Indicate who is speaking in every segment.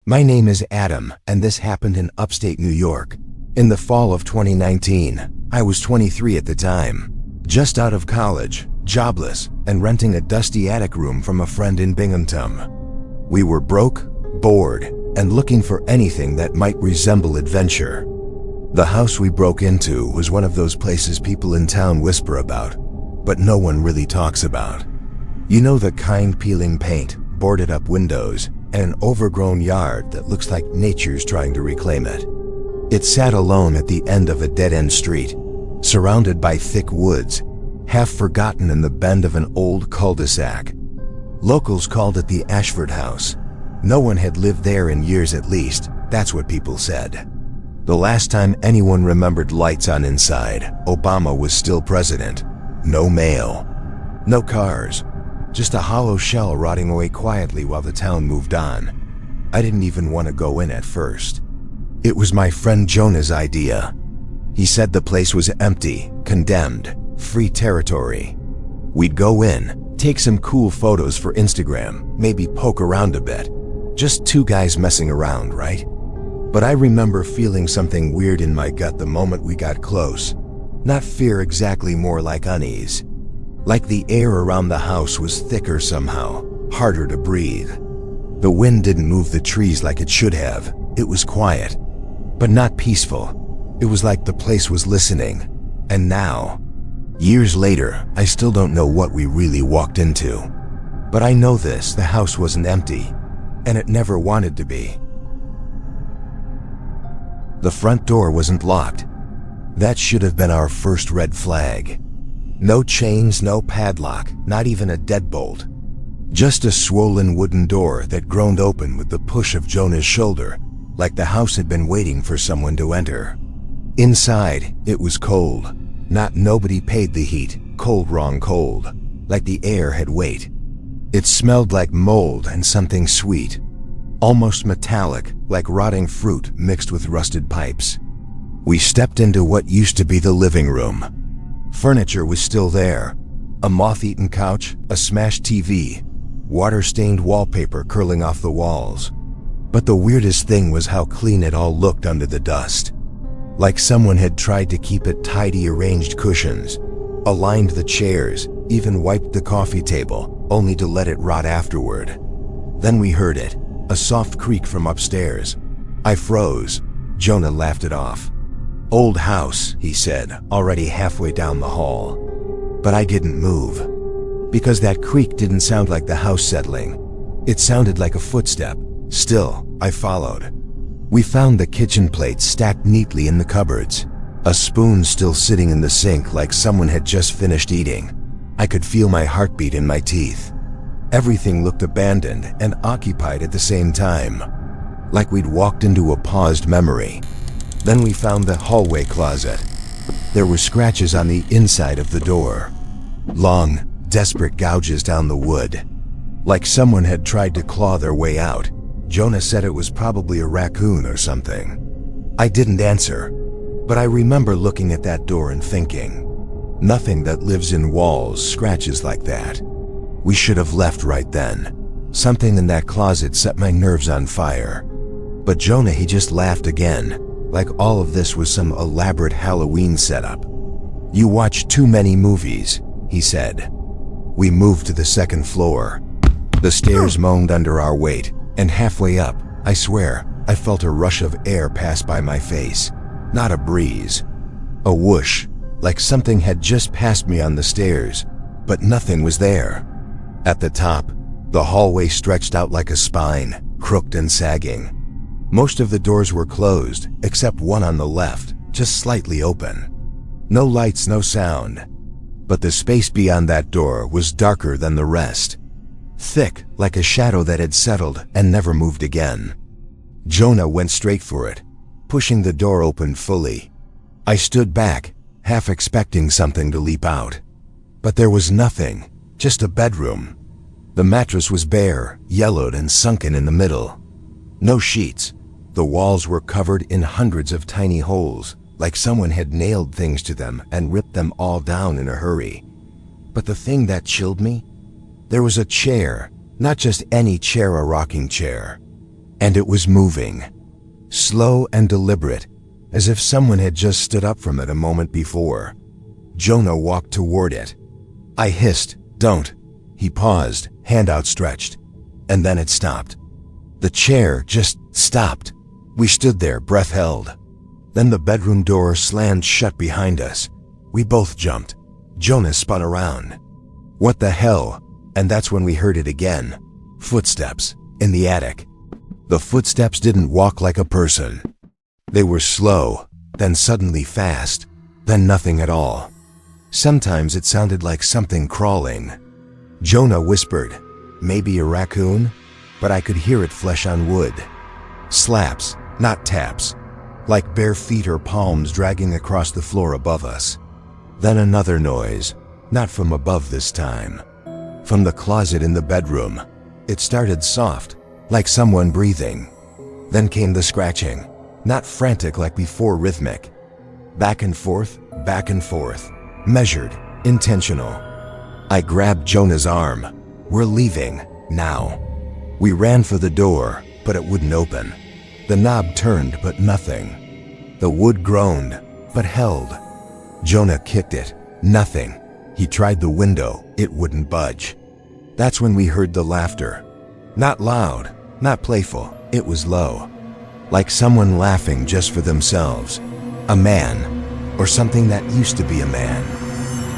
Speaker 1: My name is Adam, and this happened in upstate New York. In the fall of 2019, I was 23 at the time, just out of college, jobless, and renting a dusty attic room from a friend in Binghamton. We were broke, bored, and looking for anything that might resemble adventure. The house we broke into was one of those places people in town whisper about, but no one really talks about. You know, the kind peeling paint, boarded up windows, and an overgrown yard that looks like nature's trying to reclaim it. It sat alone at the end of a dead-end street, surrounded by thick woods, half forgotten in the bend of an old cul-de-sac. Locals called it the Ashford House. No one had lived there in years at least, that's what people said. The last time anyone remembered lights on inside, Obama was still president. No mail. No cars. Just a hollow shell rotting away quietly while the town moved on. I didn't even want to go in at first. It was my friend Jonah's idea. He said the place was empty, condemned, free territory. We'd go in, take some cool photos for Instagram, maybe poke around a bit. Just two guys messing around, right? But I remember feeling something weird in my gut the moment we got close. Not fear exactly, more like unease. Like the air around the house was thicker somehow, harder to breathe. The wind didn't move the trees like it should have. It was quiet, but not peaceful. It was like the place was listening. And now, years later, I still don't know what we really walked into. But I know this: the house wasn't empty, and it never wanted to be. The front door wasn't locked. That should have been our first red flag. No chains, no padlock, not even a deadbolt. Just a swollen wooden door that groaned open with the push of Jonah's shoulder, like the house had been waiting for someone to enter. Inside, it was cold. Not nobody paid the heat, cold, wrong cold, like the air had weight. It smelled like mold and something sweet, almost metallic, like rotting fruit mixed with rusted pipes. We stepped into what used to be the living room. Furniture was still there. A moth-eaten couch, a smashed TV, water-stained wallpaper curling off the walls. But the weirdest thing was how clean it all looked under the dust. Like someone had tried to keep it tidy, arranged cushions, aligned the chairs, even wiped the coffee table, only to let it rot afterward. Then we heard it, a soft creak from upstairs. I froze. Jonah laughed it off. "Old house," he said, already halfway down the hall. But I didn't move, because that creak didn't sound like the house settling. It sounded like a footstep. Still, I followed. We found the kitchen plates stacked neatly in the cupboards, a spoon still sitting in the sink like someone had just finished eating. I could feel my heartbeat in my teeth. Everything looked abandoned and occupied at the same time, like we'd walked into a paused memory. Then we found the hallway closet. There were scratches on the inside of the door. Long, desperate gouges down the wood, like someone had tried to claw their way out. Jonah said it was probably a raccoon or something. I didn't answer, but I remember looking at that door and thinking, nothing that lives in walls scratches like that. We should have left right then. Something in that closet set my nerves on fire. But Jonah, he just laughed again, like all of this was some elaborate Halloween setup. "You watch too many movies," he said. We moved to the second floor. The stairs moaned under our weight, and halfway up, I swear, I felt a rush of air pass by my face. Not a breeze. A whoosh, like something had just passed me on the stairs, but nothing was there. At the top, the hallway stretched out like a spine, crooked and sagging. Most of the doors were closed, except one on the left, just slightly open. No lights, no sound. But the space beyond that door was darker than the rest. Thick, like a shadow that had settled and never moved again. Jonah went straight for it, pushing the door open fully. I stood back, half expecting something to leap out. But there was nothing, just a bedroom. The mattress was bare, yellowed and sunken in the middle. No sheets. The walls were covered in hundreds of tiny holes, like someone had nailed things to them and ripped them all down in a hurry. But the thing that chilled me? There was a chair, not just any chair, a rocking chair. And it was moving. Slow and deliberate, as if someone had just stood up from it a moment before. Jonah walked toward it. I hissed, "Don't." He paused, hand outstretched. And then it stopped. The chair just stopped. We stood there, breath held. Then the bedroom door slammed shut behind us. We both jumped. Jonah spun around. What the hell? And that's when we heard it again. Footsteps in the attic. The footsteps didn't walk like a person. They were slow, then suddenly fast, then nothing at all. Sometimes it sounded like something crawling. Jonah whispered, "Maybe a raccoon?" But I could hear it flesh on wood. Slaps, not taps, like bare feet or palms dragging across the floor above us. Then another noise, not from above this time. From the closet in the bedroom. It started soft, like someone breathing. Then came the scratching, not frantic like before, rhythmic. Back and forth, measured, intentional. I grabbed Jonah's arm. We're leaving, now. We ran for the door, but it wouldn't open. The knob turned, but nothing. The wood groaned, but held. Jonah kicked it, nothing. He tried the window, it wouldn't budge. That's when we heard the laughter. Not loud, not playful, it was low. Like someone laughing just for themselves. A man, or something that used to be a man.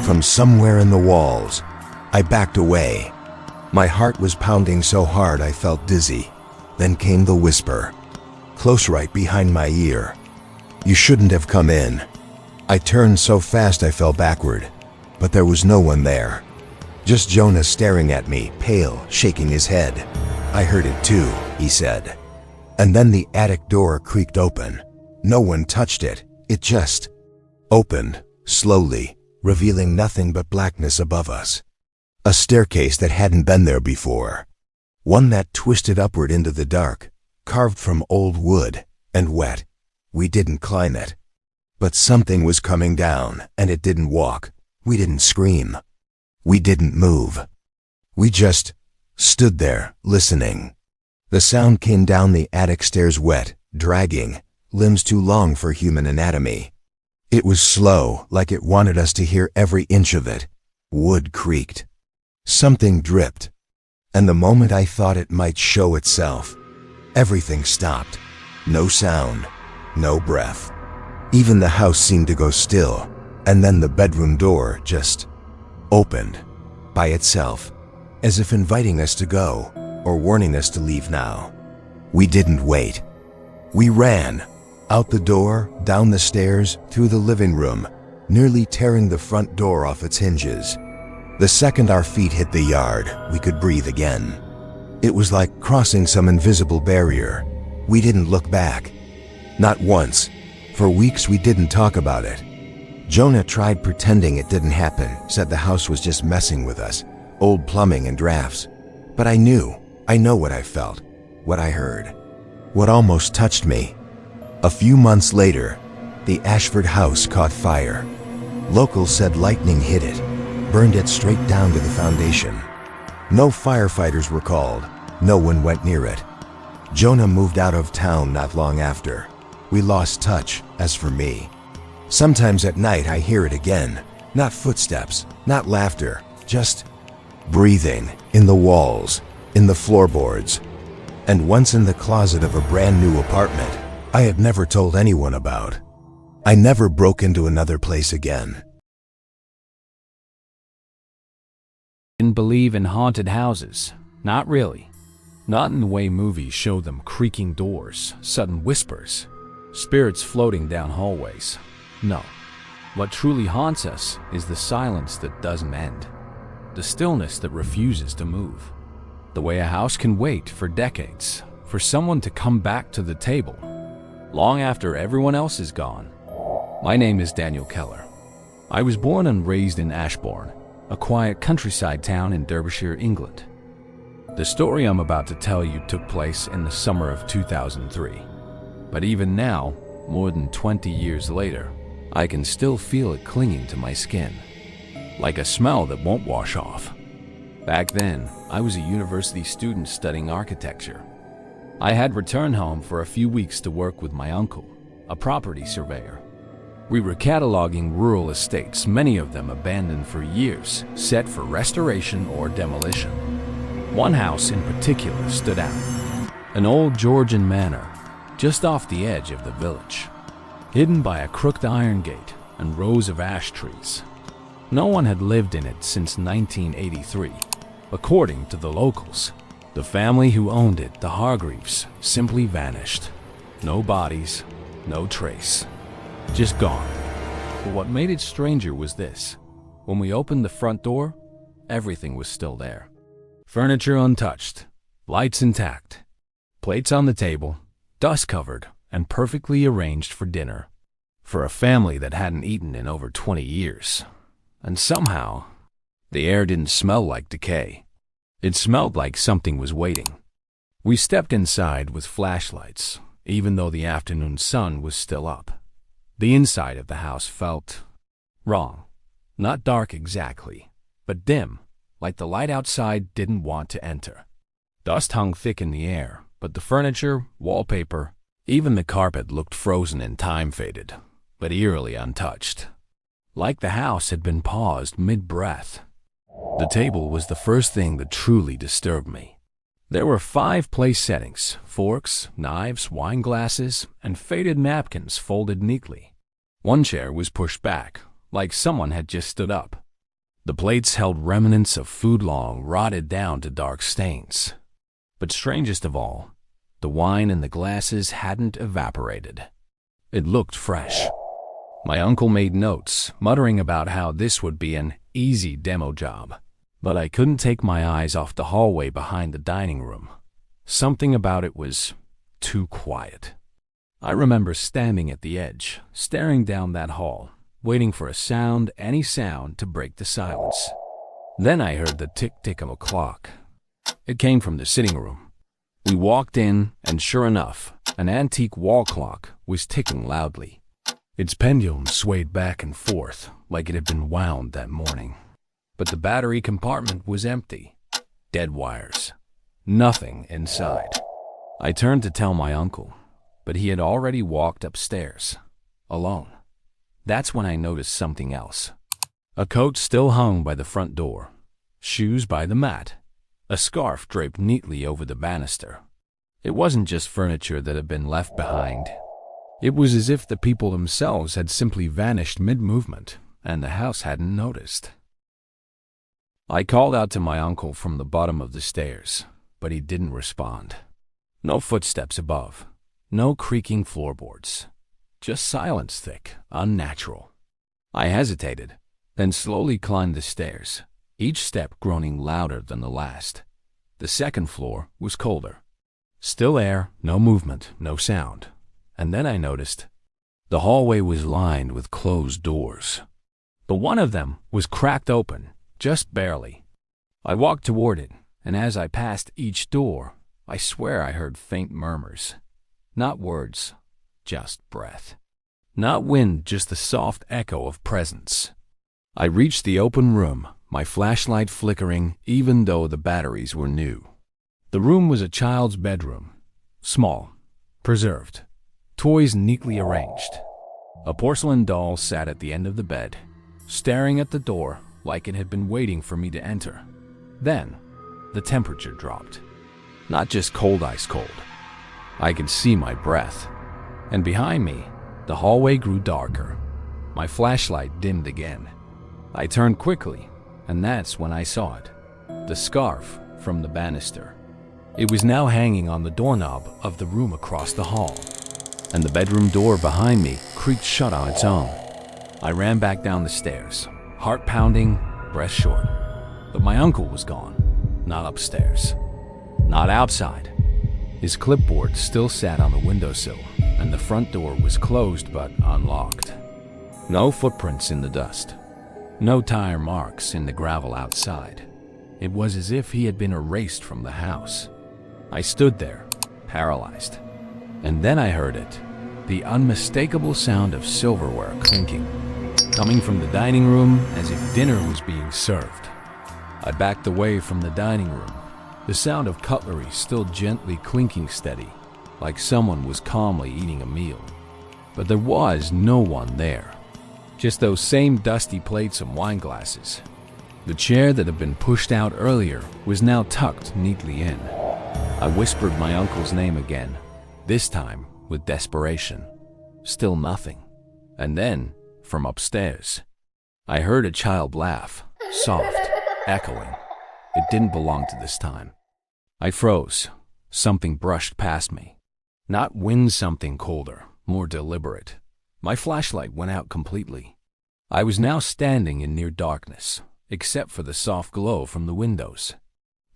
Speaker 1: From somewhere in the walls, I backed away. My heart was pounding so hard I felt dizzy. Then came the whisper, close right behind my ear. "You shouldn't have come in." I turned so fast I fell backward, but there was no one there. Just Jonah staring at me, pale, shaking his head. "I heard it too," he said. And then the attic door creaked open. No one touched it, it just opened, slowly, revealing nothing but blackness above us. A staircase that hadn't been there before. One that twisted upward into the dark, carved from old wood, and wet. We didn't climb it. But something was coming down, and it didn't walk. We didn't scream. We didn't move. We just stood there, listening. The sound came down the attic stairs wet, dragging, limbs too long for human anatomy. It was slow, like it wanted us to hear every inch of it. Wood creaked. Something dripped. And the moment I thought it might show itself, everything stopped. No sound, no breath. Even the house seemed to go still, and then the bedroom door just opened by itself, as if inviting us to go, or warning us to leave now. We didn't wait. We ran, out the door, down the stairs, through the living room, nearly tearing the front door off its hinges. The second our feet hit the yard, we could breathe again. It was like crossing some invisible barrier. We didn't look back. Not once. For weeks we didn't talk about it. Jonah tried pretending it didn't happen, said the house was just messing with us, old plumbing and drafts. But I know what I felt, what I heard, what almost touched me. A few months later, the Ashford house caught fire. Locals said lightning hit it, burned it straight down to the foundation. No firefighters were called, no one went near it. Jonah moved out of town not long after. We lost touch, as for me. Sometimes at night I hear it again. Not footsteps, not laughter, just breathing in the walls, in the floorboards. And once in the closet of a brand new apartment I had never told anyone about. I never broke into another place again.
Speaker 2: Didn't believe in haunted houses. Not really. Not in the way movies show them, creaking doors, sudden whispers, spirits floating down hallways. No. What truly haunts us is the silence that doesn't end. The stillness that refuses to move. The way a house can wait for decades for someone to come back to the table, long after everyone else is gone. My name is Daniel Keller. I was born and raised in Ashbourne, a quiet countryside town in Derbyshire, England. The story I'm about to tell you took place in the summer of 2003. But even now, more than 20 years later, I can still feel it clinging to my skin, like a smell that won't wash off. Back then, I was a university student studying architecture. I had returned home for a few weeks to work with my uncle, a property surveyor. We were cataloging rural estates, many of them abandoned for years, set for restoration or demolition. One house in particular stood out, an old Georgian manor just off the edge of the village, hidden by a crooked iron gate and rows of ash trees. No one had lived in it since 1983. According to the locals, the family who owned it, the Hargreaves, simply vanished. No bodies, no trace. Just gone. But what made it stranger was this. When we opened the front door, everything was still there. Furniture untouched, lights intact, plates on the table, dust covered, and perfectly arranged for dinner. For a family that hadn't eaten in over 20 years. And somehow, the air didn't smell like decay. It smelled like something was waiting. We stepped inside with flashlights, even though the afternoon sun was still up. The inside of the house felt wrong. Not dark exactly, but dim, like the light outside didn't want to enter. Dust hung thick in the air, but the furniture, wallpaper, even the carpet looked frozen and time-faded, but eerily untouched. Like the house had been paused mid-breath. The table was the first thing that truly disturbed me. There were 5 place settings, forks, knives, wine glasses, and faded napkins folded neatly. One chair was pushed back, like someone had just stood up. The plates held remnants of food long rotted down to dark stains. But strangest of all, the wine in the glasses hadn't evaporated. It looked fresh. My uncle made notes, muttering about how this would be an easy demo job. But I couldn't take my eyes off the hallway behind the dining room. Something about it was too quiet. I remember standing at the edge, staring down that hall, waiting for a sound, any sound, to break the silence. Then I heard the tick-tick of a clock. It came from the sitting room. We walked in, and sure enough, an antique wall clock was ticking loudly. Its pendulum swayed back and forth like it had been wound that morning. But the battery compartment was empty. Dead wires. Nothing inside. I turned to tell my uncle, but he had already walked upstairs, alone. That's when I noticed something else. A coat still hung by the front door, shoes by the mat, a scarf draped neatly over the banister. It wasn't just furniture that had been left behind. It was as if the people themselves had simply vanished mid-movement, and the house hadn't noticed. I called out to my uncle from the bottom of the stairs, but he didn't respond. No footsteps above, no creaking floorboards, just silence thick, unnatural. I hesitated, then slowly climbed the stairs, each step groaning louder than the last. The second floor was colder. Still air, no movement, no sound. And then I noticed the hallway was lined with closed doors. But one of them was cracked open, just barely. I walked toward it, and as I passed each door, I swear I heard faint murmurs. Not words, just breath. Not wind, just the soft echo of presence. I reached the open room, my flashlight flickering even though the batteries were new. The room was a child's bedroom, small, preserved, toys neatly arranged. A porcelain doll sat at the end of the bed, staring at the door like it had been waiting for me to enter. Then, the temperature dropped. Not just cold ice cold. I could see my breath. And behind me, the hallway grew darker. My flashlight dimmed again. I turned quickly, and that's when I saw it. The scarf from the banister. It was now hanging on the doorknob of the room across the hall, and the bedroom door behind me creaked shut on its own. I ran back down the stairs, heart pounding, breath short. But my uncle was gone, not upstairs, not outside. His clipboard still sat on the windowsill, and the front door was closed but unlocked. No footprints in the dust, no tire marks in the gravel outside. It was as if he had been erased from the house. I stood there, paralyzed. And then I heard it, the unmistakable sound of silverware clinking, coming from the dining room as if dinner was being served. I backed away from the dining room, The sound of cutlery still gently clinking steady, like someone was calmly eating a meal. But there was no one there. Just those same dusty plates and wine glasses. The chair that had been pushed out earlier was now tucked neatly in. I whispered my uncle's name again, this time with desperation. Still nothing. And then, from upstairs, I heard a child laugh, soft, echoing. It didn't belong to this time. I froze. Something brushed past me. Not wind, something colder, more deliberate. My flashlight went out completely. I was now standing in near darkness, except for the soft glow from the windows.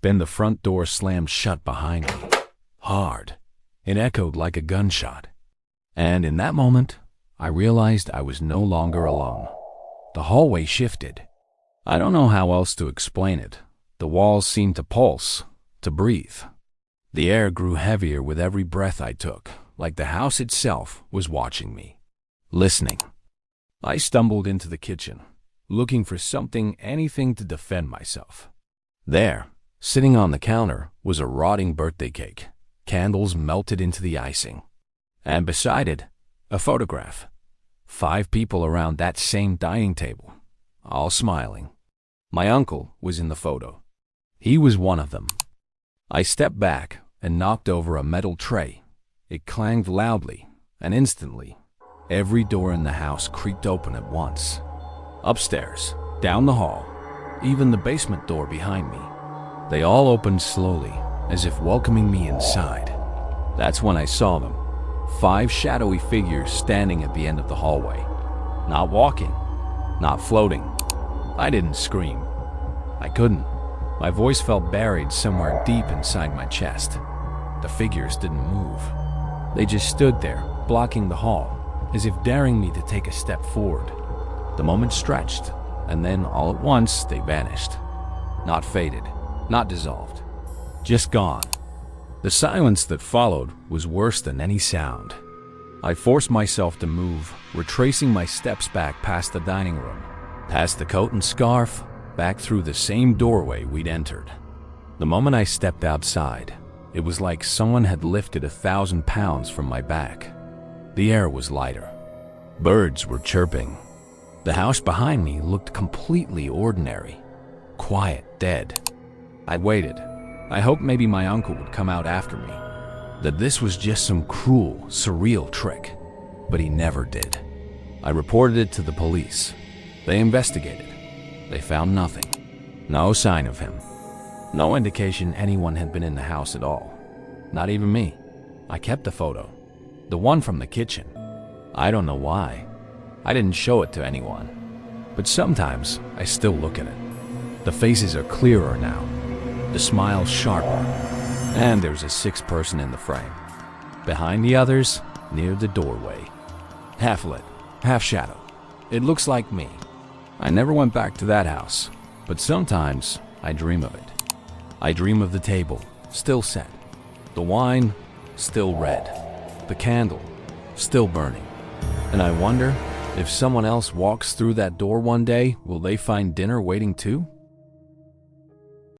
Speaker 2: Then the front door slammed shut behind me. Hard. It echoed like a gunshot. And in that moment, I realized I was no longer alone. The hallway shifted. I don't know how else to explain it. The walls seemed to pulse, to breathe. The air grew heavier with every breath I took, like the house itself was watching me, listening. I stumbled into the kitchen, looking for something, anything to defend myself. There, sitting on the counter, was a rotting birthday cake, candles melted into the icing. And beside it, a photograph. 5 people around that same dining table, all smiling. My uncle was in the photo. He was one of them. I stepped back and knocked over a metal tray. It clanged loudly, and instantly, every door in the house creaked open at once. Upstairs, down the hall, even the basement door behind me. They all opened slowly, as if welcoming me inside. That's when I saw them. 5 shadowy figures standing at the end of the hallway. Not walking, not floating. I didn't scream. I couldn't. My voice felt buried somewhere deep inside my chest. The figures didn't move. They just stood there, blocking the hall, as if daring me to take a step forward. The moment stretched, and then all at once they vanished. Not faded, not dissolved, just gone. The silence that followed was worse than any sound. I forced myself to move, retracing my steps back past the dining room, past the coat and scarf, back through the same doorway we'd entered. The moment I stepped outside, it was like someone had lifted 1,000 pounds from my back. The air was lighter. Birds were chirping. The house behind me looked completely ordinary, quiet, dead. I waited. I hoped maybe my uncle would come out after me, that this was just some cruel, surreal trick, but he never did. I reported it to the police. They investigated. They found nothing. No sign of him. No indication anyone had been in the house at all. Not even me. I kept the photo. The one from the kitchen. I don't know why. I didn't show it to anyone. But sometimes I still look at it. The faces are clearer now. The smile's sharper. And there's a 6th person in the frame. Behind the others, near the doorway. Half lit, half shadow. It looks like me. I never went back to that house, but sometimes I dream of it. I dream of the table, still set. The wine, still red. The candle, still burning. And I wonder, if someone else walks through that door one day, will they find dinner waiting too?